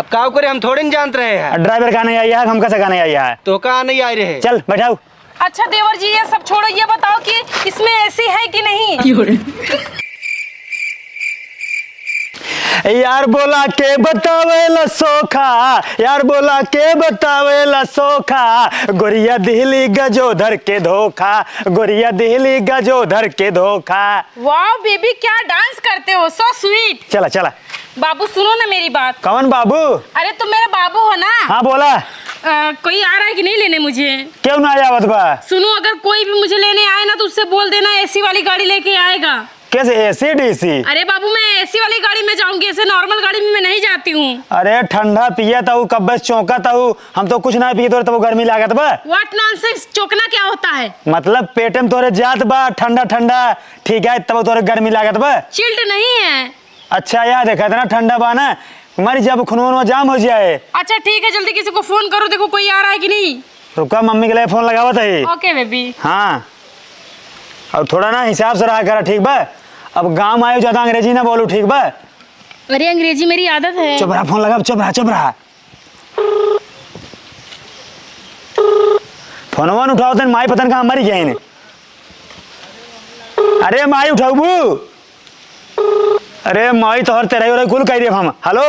अब का करे, हम थोड़े नहीं जानते रहे हैं। ड्राइवर का नहीं आई है, हम कैसे का नहीं आई है? तो कहाँ नहीं आ रहे? चल बैठाओ। अच्छा देवर जी ये सब छोड़ो, ये बताओ कि इसमें एसी है कि नहीं? यार बोला के बतावेला सोखा, यार बोला के बतावेला सोखा, गोरिया दिहली गजोधर के धोखा, गोरिया दिहली गजोधर के धोखा। वाह बेबी क्या डांस करते हो, सो स्वीट। चला चला। बाबू सुनो ना मेरी बात। कौन बाबू? अरे तुम मेरा बाबू हो ना। हाँ बोला। कोई आ रहा है कि नहीं लेने मुझे? क्यों ना आया बा? सुनो अगर कोई भी मुझे लेने आए ना तो उससे बोल देना एसी वाली गाड़ी लेके आएगा। कैसे एसी डीसी? अरे बाबू मैं एसी वाली गाड़ी में जाऊंगी, ऐसे नॉर्मल गाड़ी में मैं नहीं जाती हूँ। अरे ठंडा पिया था कब बस चौंका था, हम तो कुछ ना पिए तो तब गर्मी लागत बा। व्हाट नॉनसेंस, चौंकना क्या होता है? मतलब पेट में तोरे जात बा ठंडा ठंडा, ठीक है तब तोरे गर्मी लागत बा। चिल्ड नहीं है। अच्छा यार देखा था ना ठंडा बा ना, हमारी जब खून जाम हो जाए। अच्छा ठीक है जल्दी किसी को फोन करो, देखो कोई आ रहा है कि नहीं। रुका मम्मी के लिए फोन लगावा था। Okay baby. हाँ और थोड़ा ना हिसाब से रहा करा, ठीक बा? अब गाँव आयो ज्यादा अंग्रेजी ना बोलू, ठीक बा? अरे अंग्रेजी मेरी आदत है। चुप रहा, फोन लगा, चुप रहा चुप रहा। फोन वन उठाओ तो माई पतन कहाँ मरी गए। अरे माई उठाऊ बू। अरे माई तो हर तेरा कुल कह रही हम। हेलो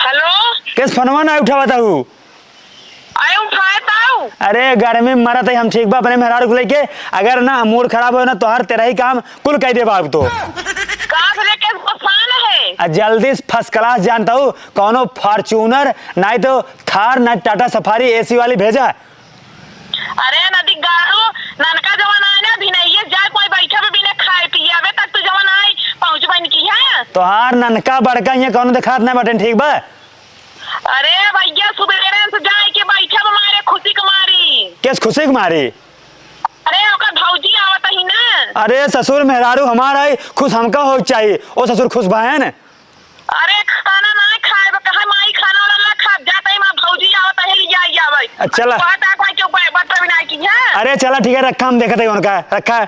हेलो किस फोनवा ना उठावा था? आए उठाए ताऊ। अरे गर्मी में मरा था हम, ठीक बा अपने मेहरारू को लेके, अगर ना मूड खराब हो ना तो हर तेरा ही काम कुल कह दे बाप। तो कहाँ से लेके है? जल्दी फर्स्ट क्लास जानता हूँ, कौनो फॉर्च्यूनर नहीं तो थार ना टाटा सफारी एसी वाली भेजा। अरे नदी गाड़ो ननका जवान आए ना भी नहीं है, जाए कोई बैठे पे बिना खाए पिए आवे तक तो जवान आई पहुंच बन की है। तो हार ननका बड़का ये कौनो दिखात नहीं बटन, ठीक बा? अरे भैया सुबेरे से जाए के बैठे हमारे खुशी कुमारी। किस खुशी कुमारी? अरे ओकर भौजी आवत ही ना। अरे ससुर मेहरारू हमारा खुश हमका हो चाहिए, ओ ससुर खुश बहन। अरे खाना ना खाए कहा माई खाना वाला ना खा जाता ही मां भौजी आवत है लिया आवे। चला बात कोई के ऊपर बात बिना की है। अरे चला ठीक है रखा, हम देखते हैं उनका रखा।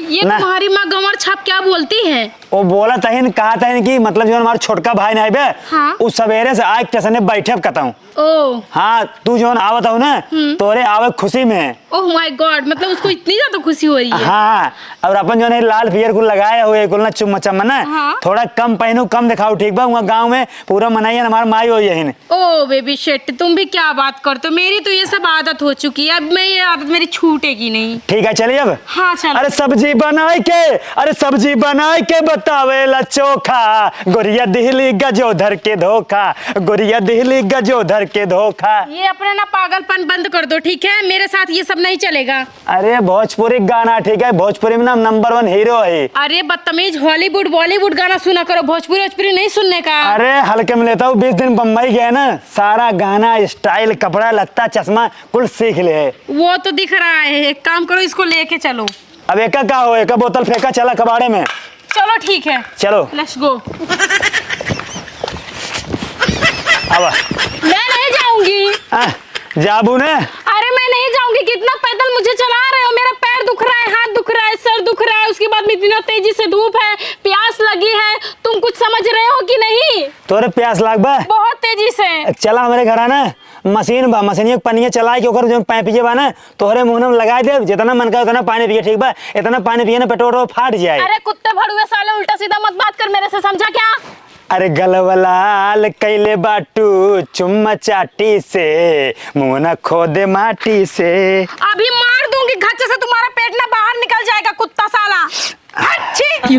ये तुम्हारी माँ गंवर छाप क्या बोलती है? वो बोला तहिन कहा था कि मतलब जो हमारा छोटका भाई नहीं बे, हाँ? उस सवेरे से आज स्टेशन में बैठे कहता हूँ। ओह हाँ तू जो आवत हूँ ना तोरे आवे खुशी में। ओह माय गॉड, मतलब उसको इतनी ज्यादा खुशी हो रही है। हाँ और अपन जो है लाल पियर को लगाए हुए कुल ना चुम्मा चम्मा ना, हाँ? थोड़ा कम पहनू कम दिखाओ, ठीक बा? वहाँ गाँव में पूरा मनाइए हमारा माई हो यही। ओ बेबी शेट तुम भी क्या बात करते हो, मेरी तो ये सब आदत हो चुकी है, अब मैं ये आदत मेरी छूटेगी नहीं। ठीक है चलिए अब। हाँ चलो। अरे सब्जी बनाए के, अरे सब्जी बनाए के बतावेला चोखा, गोरिया दिहली गजोधर के धोखा, गोरिया दिहली गजोधर के धोखा। ये अपना ना पागलपन बंद कर दो, ठीक है? मेरे साथ ये सब नहीं चलेगा। अरे भोजपुरी गाना, ठीक है? भोजपुरी में ना नंबर 1 हीरो है। अरे बदतमीज, हॉलीवुड बॉलीवुड गाना सुना करो, भोजपुरी भोजपुरी नहीं सुनने का। अरे हल्के में लेता हूँ, 20 दिन बम्बई गए ना, सारा गाना स्टाइल कपड़ा लत्ता चश्मा कुल सीख ले। वो तो दिख रहा है, एक काम करो इसको लेके चलो। अब एक का हो, एक बोतल फेंका चला कबाड़े में। चलो ठीक है चलो लेट्स गो। अब मैं नहीं जाऊंगी। जाबू ने। अरे मैं नहीं जाऊंगी, कितना पैदल मुझे चला रहे हो, मेरा पैर दुख रहा है, हाथ दुख रहा है, सर दुख रहा है, उसके बाद में इतना तेजी से धूप है, प्यास लगी है, तुम कुछ समझ रहे हो कि नहीं? तोरे प्यास लाग बा बहुत तेजी से। चला हमारे घर आना, मशीन बा, मशीन पनिया चला के ओकर जो पाइप पिए बा ना तोहरे मुंह में लगा दे, जितना मन का उतना पानी पिए, ठीक बा? इतना पानी पिए ना पेट्रोल फाट जाए। अरे कुत्ते भड़ुए साले, उल्टा सीधा मत बात कर मेरे से, समझा क्या? अरे गलवलाल कैले बाटू चुम्मा चाटी से, मुंह न खोदे माटी से। अभी मार दूंगी घच्चे से, तुम्हारा पेट ना बाहर निकल जाएगा कुत्ता साला। अच्छी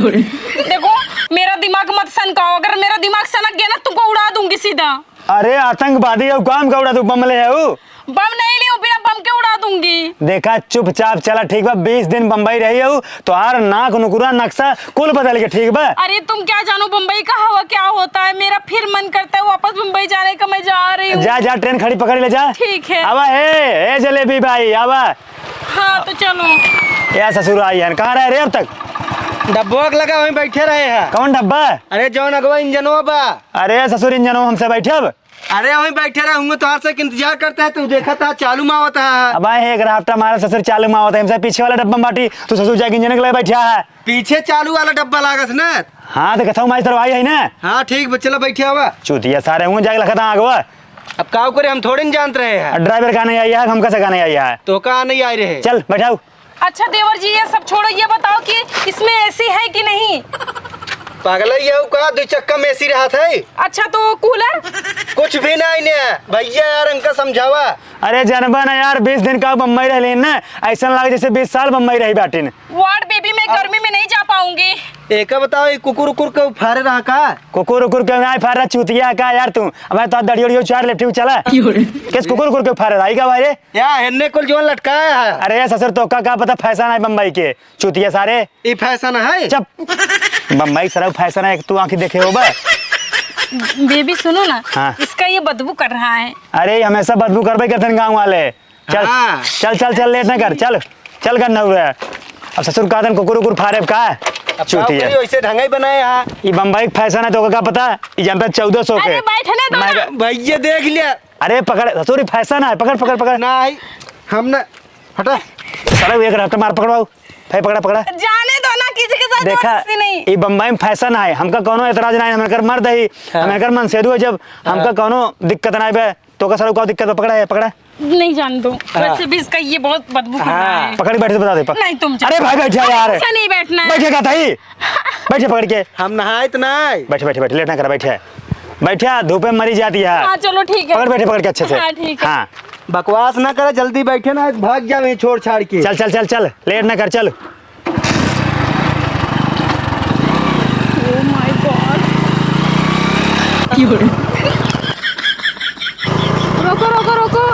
देखो मेरा दिमाग मत सनकाओ, अगर मेरा दिमाग सनक गया ना तुमको उड़ा दूंगी सीधा। अरे आतंकवादी है काम का उड़ा तू, बम ले है बम नहीं लियो, बिना बम के उड़ा दूंगी। देखा चुपचाप चला, ठीक बा? 20 दिन बम्बई रही है तो हर नाक नुकुरा नक्शा कुल बदल के, ठीक बा? अरे तुम क्या जानो बम्बई का हवा क्या होता है, मेरा फिर मन करता है वापस मुंबई जाने का, मैं जा रही हूँ। जा जा ट्रेन खड़ी पकड़ ले जा। ठीक है। आवा हे जलेबी भाई आवा। हाँ तो चलो। या ससुर आई है, कहाँ रहे रे अब तक? डब्बा लगा वहीं बैठे रहे हैं। कौन डब्बा? अरे जौन अगवा इंजनवा बा। अरे ससुर इंजनो हमसे बैठे अब। अरे वहीं बैठे रहूंगा तो से इंतजार करता है। तू देखा था चालू मावत है। अब आए एक राफ्टा हमारा ससुर चालू में होता है हमसे पीछे वाला डब्बा में बाटी तो ससुर जाके इंजन के लगे बैठा है। पीछे चालू वाला डब्बा लागत ना। हाँ तो कथा हमारी तरफ आई है ना। हाँ ठीक चला बैठे हुआ। चूतिया सारे हूँ जाके लखता आगवा। अब काव करे हम थोड़े नहीं जानते रहे हैं। ड्राइवर का नहीं आई है हम कैसे का नहीं आई है। तो कहाँ नहीं आए रहे। चल बैठाओ। अच्छा देवर जी ये सब छोड़ो, ये बताओ कि इसमें एसी है कि नहीं। पागल है ये का 2 चक्का में एसी रहा था। अच्छा तो कूलर। कुछ भी नहीं ने भैया यार अंका समझावा। अरे जनबा ना यार 20 दिन का बम्बई रह लेन ना ऐसा लगे जैसे 20 साल बम्बई रही बाटिन। वार्ड बेबी मैं गर्मी में नहीं जा पाऊंगी। एक बताओ ये कुकुर उकुर के फारे रहा का। कुकुर उकुर के आई फारा चूतिया का यार तू अब तो दड़ियो चार लेफ्टी चला किस कुकुर उकुर के फारे रही का भाई या हेन्ने को जो लटकाया है। अरे ससुर तो का पता फैशन है बम्बई के चूतिया सारे। ये फैशन है। चुप बम्बई सारा फैशन है तू आंखें देखे हो बा। बेबी सुनो ना। हाँ। इसका ये बदबू कर रहा है। अरे हमेशा बदबू करबे करते गाँव वाले। चल हाँ। चल चल चल लेट ना कर चल चल करना हुआ है। अब ससुर का कुकुर उकुर फारे का चूतिया वैसे ढंगा ही बनाए है। ये बम्बई फैशन है तो क्या पता ये जानता 1400 के। अरे बैठने दो ना। भैया देख लिया। अरे पकड़ ससुर फैशन है पकड़ पकड़ पकड़ नहीं हम ना हटा चलो एक राफ्ट मार पकड़वाओ भाई पकड़ा पकड़ा। जाने दो ना किसी के साथ देखा जबरदस्ती नहीं। ये बम्बई में फैशन है हमका कोनो एतराज नहीं हमें मर्द है हमें मन सेदू है जब हमका कोनो दिक्कत नहीं बे तो का सर को दिक्कत पकड़ा है पकड़ा नहीं जान दो। वैसे भी इसका ये बहुत बदबू कर रहा है। पकड़ बैठ बता दे नहीं तुम अरे भाई बैठ जा यार ऐसा नहीं बैठना है। बैठेगा ताई बैठे पकड़ के हम नहाए तो नहीं। बैठे बैठे बैठे लेट ना कर बैठे बैठे धूप में मरी जाती है। हाँ चलो ठीक है। पकड़ बैठे पकड़ के अच्छे से। हाँ ठीक है। हाँ बकवास ना करे जल्दी बैठे ना भाग जा वहीं छोड़ छाड़ के। चल चल चल चल लेट ना कर चल। Oh my God। रोको रोको रोको।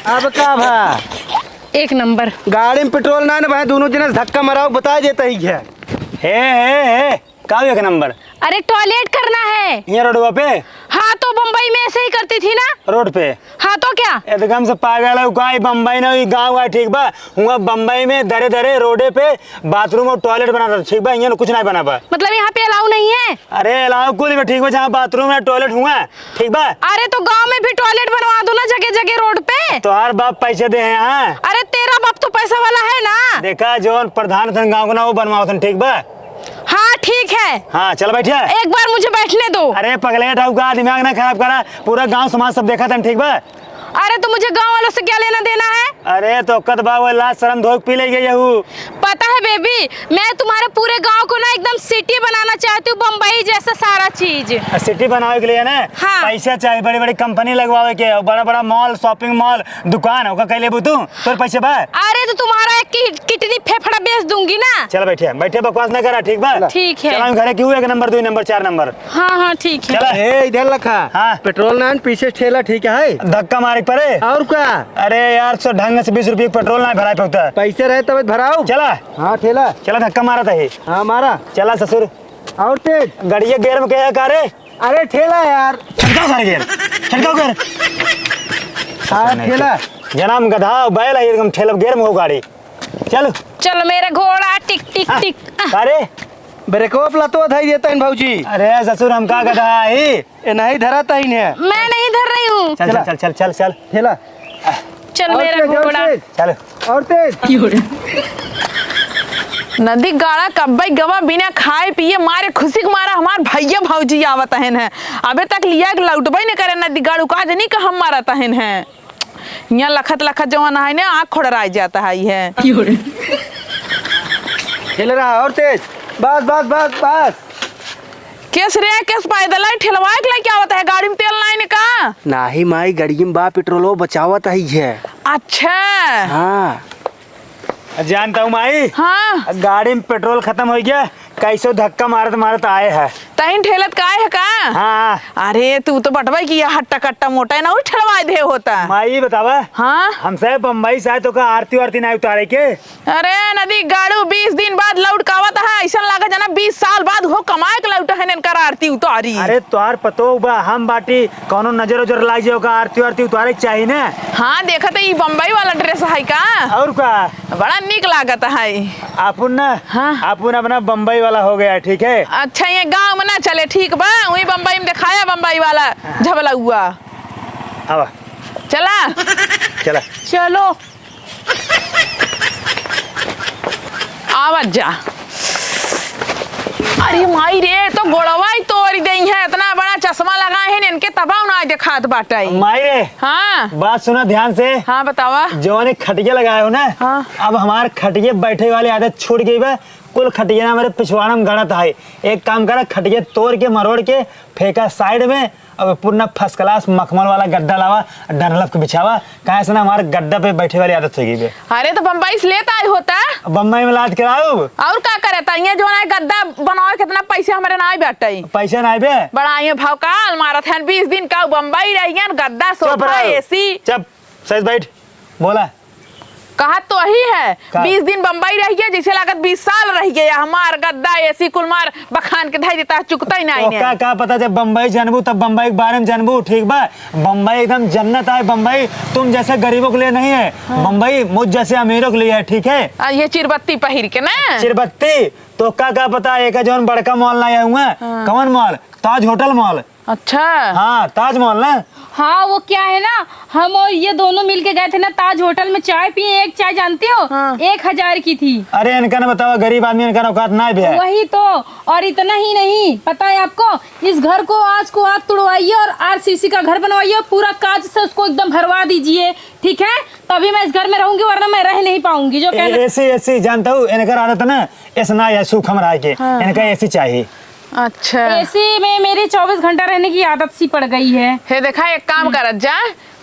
अब का भा एक नंबर। गाड़ी में पेट्रोल ना भाई दोनों जने धक्का मराओ बता देता ही है। हे का एक नंबर अरे टॉयलेट करना है। ये रोडवा पे। हाँ तो बम्बई में ऐसे ही करती थी ना। रोड पे। हाँ तो क्या एकदम से पागल है का बम्बई ना गाँव है ठीक बा हुआ बम्बई में दरे दरे रोडे पे बाथरूम और टॉयलेट बना था ठीक बा यहाँ कुछ नहीं बना बा। मतलब यहाँ पे अलाउ नहीं है। अरे अलाउ कुल ठीक बा जहाँ बाथरूम है टॉयलेट हुआ ठीक बा। अरे तो गांव में भी टॉयलेट बनवा दो ना जगह जगह रोड पे। तो हर बाप पैसे दे हैं यहाँ। अरे तेरा बाप तो पैसा वाला है ना। देखा जो प्रधान था गाँव का ना वो बनवाओ था ठीक बा। हाँ ठीक है। हाँ चल बैठे एक बार मुझे बैठने दो। अरे पगले का दिमाग ना खराब करा पूरा गांव समाज सब देखा था ठीक बा। अरे तो मुझे गांव वालों से क्या लेना देना है। अरे तो कद बाबू लाज शर्म धोख पी ले गई पता है बेबी मैं तुम्हारे पूरे गांव को ना एकदम सिटी बनाना चाहती हूँ बम्बई जैसा सारा चीज। सिटी बनावे के लिए ना हाँ। पैसा चाहिए बड़ी बड़ी कंपनी लगवावे के बड़ा बड़ा मॉल शॉपिंग मॉल दुकान होगा कह लेबू तू तोर पैसे बा। अरे तो तुम्हारा एक किडनी फेफड़ा बेच दूंगी ना। चल बैठे बैठे बकवास ना करा ठीक बा। ठीक है। चल घर क्यों 1 नंबर 2 नंबर 4 नंबर। हाँ हाँ ठीक है। चल ए इधर रखा। हाँ। पेट्रोल ना पीछे ठेला ठीक है। धक्का मारे पड़े और क्या अरे यार सो ढंग से 20 रुपये पेट्रोल ना भरा पे पैसे रहे तब भराओ। चला हाँ ठेला। चला धक्का मारा था ये। हाँ मारा चला ससुर और तेज गड़िया गेर में क्या का रे। अरे ठेला यार छटकाओ सारे गेर छटकाओ गेर। हाँ ठेला जनाम गधा बैल है एकदम ठेला गेर में हो गाड़ी। चल चलो मेरा घोड़ा टिक टिक टिक। अरे ब्रेकअप लतो धाई देता है भाऊजी। अरे ससुर हम का गधा है ये नहीं धराता ही है। मैं नहीं धर रही हूँ। चल चल चल चल चल चल ठेला चल और मेरा तेज, और घोड़ा। तेज, चल और तेज। नदी गाड़ा कब्बई गवा बिना खाए पिए मारे खुशी के मारा हमार भैया भौजी आवत है अबे तक लिया लौटबे न करे नदी गाड़ू का जनी का हम मारत है यहाँ लखत लखत जवान है ना आँख खोड़राई जाता है ठेला रहा और तेज बस बस बस बस। केस रे केस पैदल ठेलवाए के लिए क्या होता है गाड़ी में तेल नहीं का। नाही माई गड़िया में बा पेट्रोलो बचावत ही है। अच्छा हाँ जानता हूँ माई। हाँ गाड़ी में पेट्रोल खत्म हो गया कैसो धक्का मारत मारत आए है। तही ठेलत का है का। हाँ अरे तू तो बटवाई किया हट्टा कट्टा मोटा है ना और ठेलवाए दे होता। माई बतावा हाँ हमसे बम्बई से आए तो का आरती वारती नहीं उतारे के। अरे नदी गाड़ू 20 दिन बाद लौट कावत है ऐसा लगा जना 20 साल बाद हो कमाए के लौट है इनकर आरती उतारी। अरे तोहार पतो बा हम बाटी कौनो नजर उजर लाग जाओ का आरती वारती उतारे के चाहिए ना। हाँ देखा तो ये बम्बई वाला ड्रेस है का, और का बड़ा निक लागत है। अपन ना हाँ। अपन अपना बम्बई वाला हो गया, ठीक है। अच्छा ये गांव में ना चले, ठीक बा वही बम्बई में दिखाया बम्बई वाला झबला हुआ। आवा चला चला चलो आवाज जा। अरे माई रे तो गोड़वा ही तोड़ दई है, इतना बड़ा चश्मा लगाए हैं इनके तबाह ना दिखात बाटा। माई रे हाँ बात सुना ध्यान से। हाँ बतावा। जो ने खटिया लगाए हो ना, हाँ। अब हमारे खटिया बैठे वाली आदत छूट गई बा। कुल खटिया ना हमारे पिछवाड़ा में गड़त है। एक काम करा, खटिया तोड़ के मरोड़ के फेंका साइड में, अब पूरा फर्स्ट क्लास मखमल वाला गड्ढा लावा, डनलप के बिछावा। कहा से ना हमारे गड्ढा पे बैठे वाली आदत हो गई बे। अरे तो बम्बई से लेता आई होता बम्बई में लाद कराओ। और क्या करे था ये जो ना गद्दा बनाओ, कितना पैसे हमारे ना बैठे पैसा ना बे। बड़ा ये भौकाल मारत है 20 दिन का बम्बई रही गद्दा सोफा एसी। चुप सही बैठ बोला। कहा तो ही है का? 20 दिन बम्बई रह गया, जैसे लागत 20 साल रह गया। हमार गद्दा एसी कुलमार बखान के धाई देता चुकता ही नहीं तो का पता जब बम्बई जानबू तब बम्बई के बारे में जानबू, ठीक बा। बम्बई एकदम जन्नत है। बम्बई तुम जैसे गरीबों के लिए नहीं है, बम्बई मुझ जैसे अमीरों के लिए है, ठीक है। ये चिरबत्ती पहिर के ना चिरबत्ती तो का पता एक जो बड़का मॉल लाया हुआ है। कौन मॉल? ताज होटल मॉल। अच्छा हाँ ताज मॉल ना। हाँ वो क्या है ना, हम और ये दोनों मिलके गए थे ना ताज होटल में, चाय पिए। एक चाय जानती हो? हाँ। 1000 की थी। अरे इनका ना बताओ, गरीब आदमी इनका औकात ना भी है। वही तो। और इतना ही नहीं, पता है आपको, इस घर को आज को आग तुड़वाइए और आरसीसी का घर बनवाइए, पूरा कांच से उसको एकदम भरवा दीजिए, ठीक है। तभी मैं इस घर में रहूंगी, वरना मैं रह नहीं पाऊंगी। जो कहना ऐसी जानता हूँ इनका आदत है ना, ऐसा ना है सूखम रह के। इनका ऐसी चाहिए। अच्छा एसी में मेरी 24 घंटा रहने की आदत सी पड़ गई है। हे देखा एक काम करत जा,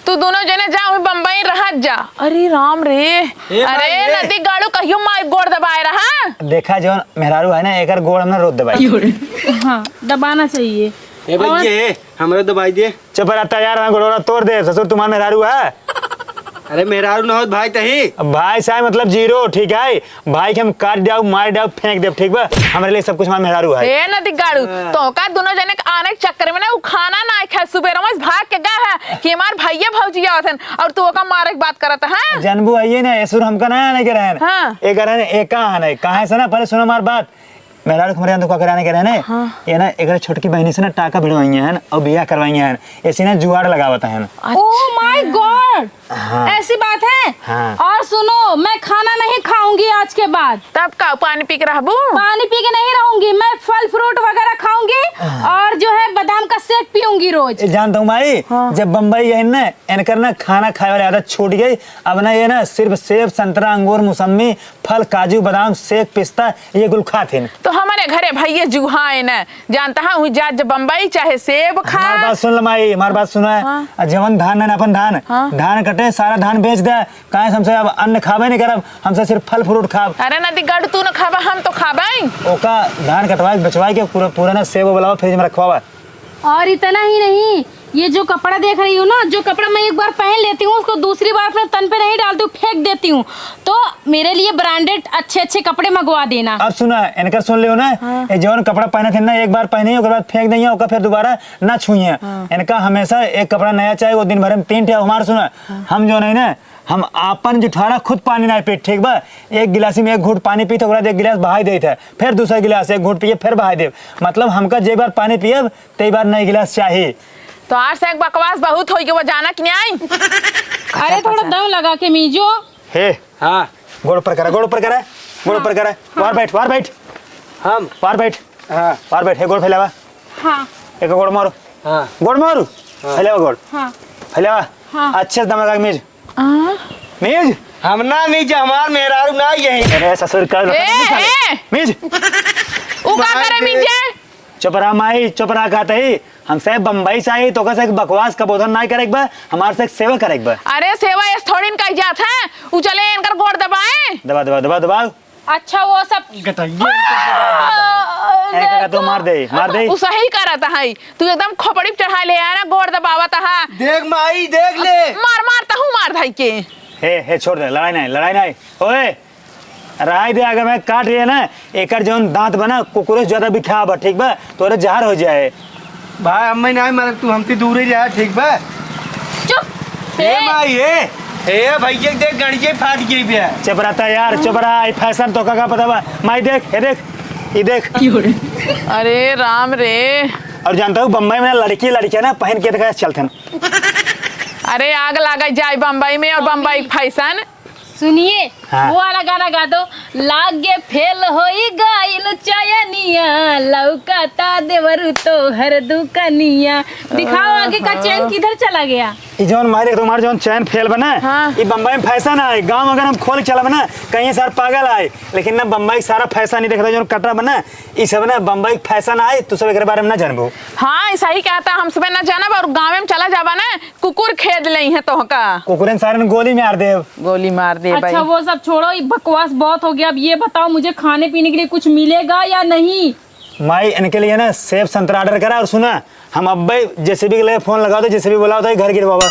तू दोनों जने जा बम्बई रहत जा। अरे राम रे, अरे नदी गाड़ू कहियो माई गोड़ दबाए रहा। देखा जो मेहरारू है ना, एक गोड़ हमने रोड दबाई। हाँ दबाना चाहिए। ए भाई ये हमारे दबाई दे। चुप रहता यार, गोड़ा तोड़ दे। ससुर तुम्हारा मेहरारू है। अरे मेरा ना हो भाई तही। भाई साहब मतलब जीरो, ठीक है। भाई के हम काट जाओ मार जाओ फेंक दे, ठीक बा। हमारे लिए सब कुछ हमारा मेहरारू है। हे नदी गाड़ू तो का दोनों जने के आने के चक्कर में ना वो खाना ना खाए, सुबह में भाग के गए है कि हमार भैया भौजी आवत हैं और तू का मारे की बात करत है। जनबू आइए ना, ऐसुर हमका ना आने के रहन। हाँ। एक रहन एक कहां है, कहां से ना पहले सुनो हमारी बात। मेहरारू हमारे यहाँ तो कराने के रहने। ये ना एक छोटकी बहनी से ना टाका भिड़वाई हैं और बियाह करवाई हैं। ऐसी ना जुआड़ लगावत हैं। ओह माय गॉड, ऐसी बात है। हाँ। और सुनो, मैं खाना नहीं खाऊंगी आज के बाद। तब का पानी पी के रहबू? पानी पी के नहीं रहूंगी, मैं फल फ्रूट वगैरह खाऊंगी और जो है बादाम का शेक पीऊंगी रोज। जानता हूँ भाई, जब बम्बई गए ना इनकर ना खाना खाए वाली आदत छूट गई। अब ना ये ना सिर्फ सेब संतरा अंगूर मौसमी फल काजू बादाम शेक पिस्ता ये कुल खाते। तो हमारे घरे भैया जुहा है ना, जानता है जा जब बम्बई चाहे सेब खा। हमारी बात सुन लमाई, हमारी बात सुनो है। जवन धान है ना अपन धान, धान कटे सारा धान बेच दे। कहे हमसे अब अन्न खाबे नहीं करब, हमसे सिर्फ फल फ्रूट खाब। अरे नदी गढ़ तू न खाबा, हम तो खाबाई। ओका धान कटवाए बचवाए के पूरा ना सेब बुलावा फ्रिज में रखवावा। और इतना ही नहीं, ये जो कपड़ा देख रही हूँ ना, जो कपड़ा मैं एक बार पहन लेती हूँ उसको दूसरी बार अपने तन पे नहीं डालती हूँ, फेंक देती हूँ। तो मेरे लिए ब्रांडेड अच्छे कपड़े मंगवा देना। अब सुना इनकर सुन लियो ना, ये जवन कपड़ा पहने थे ना एक बार पहने उसके बाद फेंक देंगे, ओका फिर दोबारा ना छुइए। इनका हमेशा एक कपड़ा नया चाहिए, वो दिन भर में 3 ठे। हमारे सुना हम जो नहीं ना, हम आपन जुठाड़ा खुद पानी ना पीट, ठीक बा। एक गिलासी में एक घूट पानी पी तो एक गिलास बहाई दे थे, फिर दूसरा गिलास एक घूट पिए फिर बहाई दे। मतलब हमका जे बार पानी पिए ते बार नई गिलास चाहिए। तो आज से एक बकवास बहुत हो गई, वो जाना कि नहीं? अरे थोड़ा दम लगा के मीजो। हे हाँ गोड़ पर करा, गोड़ पर करा, गोड़ पर करा। वार बैठ, वार बैठ, हम वार बैठ, हाँ वार बैठ। गोड़ फैलावा, हाँ एक गोड़ मारो, हाँ गोड़ मारो, फैलावा गोड़, हाँ फैलावा। हाँ। अच्छे से दम लगा मीज, मीज। हम ना मीज, हमार मेहरारू ना यही। अरे ससुर का मीज। वो का करे मिंजे? चुप रहा माई, चुप रहा कहते ही हमसे बम्बई चाहिए तो कैसे बकवास का बोधन ना करे बा, हमारे से सेवा करे बा। अरे सेवा इस थोड़ी न कही जात है, उ चले इनकर गोड़ दबाए। दबा दबा दबा दबाओ। अच्छा वो सब तो मार दे, मार दे। उ सही करत है, तू एकदम खोपड़ी पे चढ़ा ले आना, गोड़ दबावत है। देख माई देख ले। मार मारता हूँ, मार धाई के। हे छोड़ दे, लड़ाई नहीं, लड़ाई नहीं। ओए राय दे अगर मैं काट रही है ना एक जौन दांत बना कुकुर ज्यादा भी खा बा ठीक बा तोरे जहर हो जाए। भाई हम नहीं मानब तू हमसे दूर ही रहा ठीक बा। चुप ए भाई ए भैया देख गड़िए फाट गई बे। चुप रहता यार चुप रहा फैशन तो का पता बा माई देख ये देख अरे राम रे। और जानता हूँ बम्बई में लड़की ना पहन के देखा चलते हैं। अरे आग लगा जाए बम्बई में और बम्बई फैशन। सुनिए हाँ। वो वाला गाना गा दो। लागे फेल होई गाइल चयनिया लौकाता देवरु तो हर दुकनिया। दिखाओ आगे का चैन किधर चला गया। ये जौन मारे तुम्हारे जौन चैन फेल बना हाँ। ये बम्बई में फैशन है। गांव अगर हम खोल चला बना कहीं सार पागल आए लेकिन ना बम्बई सारा फैशन नहीं देखता जो कटरा बना ये सब ना बम्बई फैशन आए तो सब एक बारे में ना जानबो। हाँ ऐसा ही कहता हम सब ना जाना और गाँव में चला जाबा ना कुकुर खेद ले है तो का कुकुरन सारे ने गोली मार दे। गोली मार दे अच्छा भाई। वो सब छोड़ो ये बकवास बहुत हो गया। अब ये बताओ मुझे खाने पीने के लिए कुछ मिलेगा या नहीं। माई इनके लिए ना सेब संतरा ऑर्डर करा और सुना हम अब जेसीबी के लिए फोन लगाओ तो जेसीबी बोला होता है घर गिरवावा।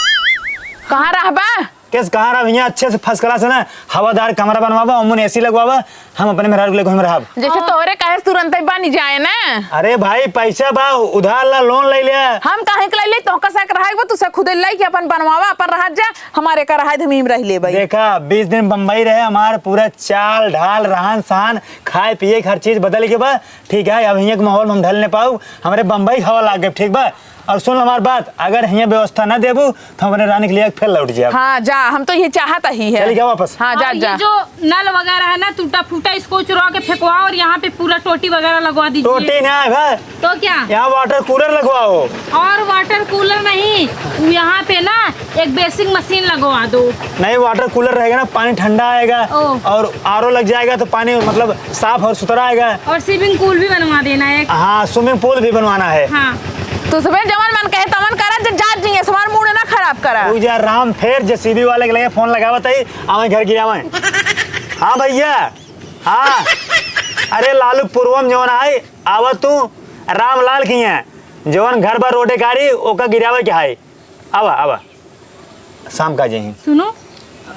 कहाँ रहबा कैसे कहाँ रहा भैया अच्छे से फर्स्ट क्लास है ना हवादार कमरा बनवावा अमून एसी लगवावा हम अपने मेहरारू के लिए घूम रहा। जैसे तोरे कहे तुरंत ही बन जाए ना। अरे भाई पैसा बा उधार ला लोन ले लिया हम काहे के ले तो का रहा तुसे खुद लाई कि अपन बनवावा अपन रह जा हमारे का रहा धमीम रह ले भाई। देखा 20 दिन बम्बई रहे हमारे पूरा चाल ढाल रहन सहन खाए पिए हर चीज बदल के बा ठीक है। अब यहाँ के माहौल में हम ढल नहीं पाऊ हमारे बम्बई हवा लाग गए ठीक बा। और सुन हमारी बात अगर यहाँ व्यवस्था ना देबू तो हम अपने रानी के लिए फिर लौट जाए। हाँ जा हम तो ये चाहता ही है। चलिए वापस। हाँ जा और जा। ये जो नल वगैरह है ना टूटा फूटा इसको चुरा के फेंकवाओ और यहाँ पे पूरा टोटी वगैरह लगवा दीजिए। टोटी ना है भाई तो क्या यहाँ वाटर कूलर लगवाओ। और वाटर कूलर नहीं यहाँ पे ना एक बेसिक मशीन लगवा दो। नहीं वाटर कूलर रहेगा ना पानी ठंडा आएगा ओह। और आरओ लग जाएगा तो पानी मतलब साफ और सुथरा आएगा। और स्विमिंग पूल भी बनवा देना है। हाँ स्विमिंग पूल भी बनवाना है। हाँ तू सब जवन मन कहे तमन करा जा जिए समार मूड ना खराब करा। तू जा राम फेर जेसीबी वाले के लिए फोन लगावा तई आवे घर गिरा आवे। हाँ भैया हाँ अरे लालू पूर्वम जवन आई आवा तू रामलाल की है जवन घर पर रोडे कारी ओका गिरावे क्या है आवा आवा शाम का जही। सुनो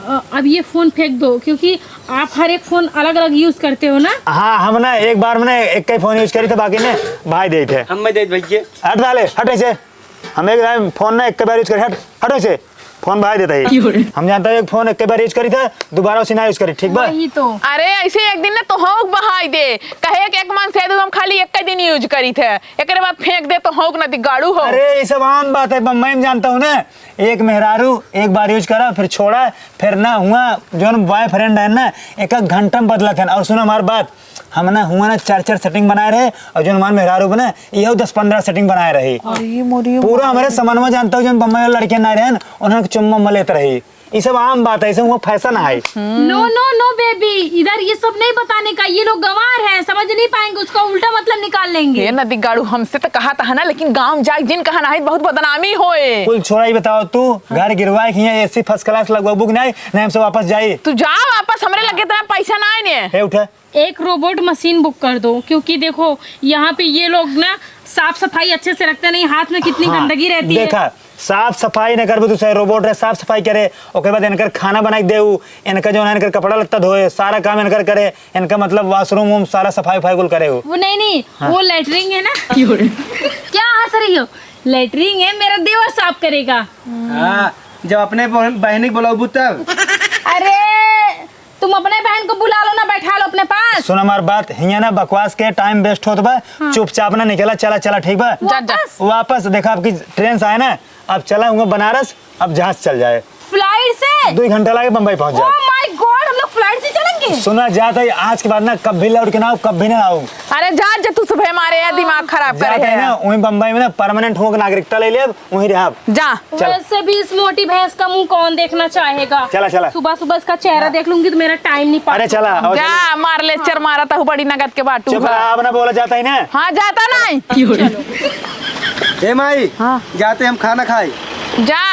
अब ये फोन फेंक दो क्योंकि आप हर एक फोन अलग अलग यूज करते हो ना। हाँ हम ना एक बार मैंने एक ही फोन यूज करी थे बाकी ने भाई दे थे। हम दे भैया हट डाले हट ऐसे हम एक फोन ना एक बार यूज करी हट ऐसे फोन भाई देता है। हम जानते हैं एक फोन एक बार यूज करी था दोबारा उसे ना यूज करी ठीक बा। वही तो अरे ऐसे एक दिन ना तो होक बहाई दे कहे कि एक मन से हम खाली एक दिन यूज करी थे एक बाद फेंक दे तो होक ना दिगाड़ू हो। अरे ये सब आम बात है बम्बई में जानता हूँ ना एक मेहरारू एक बार यूज करा फिर छोड़ा फिर ना हुआ जो बॉयफ्रेंड है ना एक घंटा में बदला था। और सुनो हमारी बात हम ना हुआ ना 4 सेटिंग बनाए रहे और जो हमारे मेहरारू बना ये 10-15 सेटिंग बनाए रही पूरा हमारे समन में जानता हूँ जो बम्बई वाले लड़के ना रहे उन्होंने चुम्मा लेते रही। ये सब आम बात है वो फैशन है। नो नो नो बेबी इधर ये सब नहीं बताने का। ये लोग गंवार हैं समझ नहीं पाएंगे उसका उल्टा मतलब निकाल लेंगे। ये नदी गाड़ू हमसे तो कहा था ना लेकिन गांव जाए जिन कहा ना बहुत बदनामी होए। कुल छोड़ा ही बताओ तू घर गिरवाए कि एसी फर्स्ट क्लास लगवाबू नहीं हमसे वापस जाई तू जा वापस हमरे लगे तो पैसा ना आए है उठा एक रोबोट मशीन बुक कर दो क्योंकि देखो यहाँ पे ये लोग ना साफ सफाई अच्छे से रखते नहीं। हाथ में कितनी गंदगी रहती है। देखा साफ सफाई न करबे तो रोबोट रहे साफ सफाई करे ओके बाद इनकर खाना बनाई देऊ इनका जो है इनकर कपड़ा लत्ता धोए सारा काम इनकर करे इनका मतलब वॉशरूम वूम सारा सफाई उफाई कुल करे वो नहीं वो लेटरिंग है ना। क्या हंस रही हो। लेटरिंग है मेरा देवर साफ करेगा। हाँ जब अपने बहनी बुलाऊ तब। अरे तुम अपने बहन को बुला लो ना बैठा लो अपने पास। सुन हमार बात हिया ना बकवास के टाइम वेस्ट होत बा चुपचाप ना निकला चला चला ठीक बा वापस देखा आपकी ट्रेन से आए ना अब चला हूँ बनारस अब जहाज चल जाए फ्लाइट से 2 घंटा लगे बम्बई पहुंच जाए। ओह माय गॉड हम लोग फ्लाइट से चलेंगे। सुना जाता है आज के बाद ना कभी लौट के ना आओ कभी ना आओ। अरे जा तू सुबह मारे दिमाग खराब करे जाते है ना वहीं बम्बई में ना परमानेंट हो नागरिकता ले लिया वहीं रहा जा। वैसे भी इस मोटी भैंस का मुंह कौन देखना चाहेगा। चला चला सुबह सुबह इसका चेहरा देख लूंगी तो मेरा टाइम नहीं पास। अरे चला जा मार लेक्चर मारा था बड़ी नगद के बाटू। चुप रहा अब ना बोला जाता है ना। हाँ जाता नहीं ए माई हाँ जाते हम खाना खाए जा।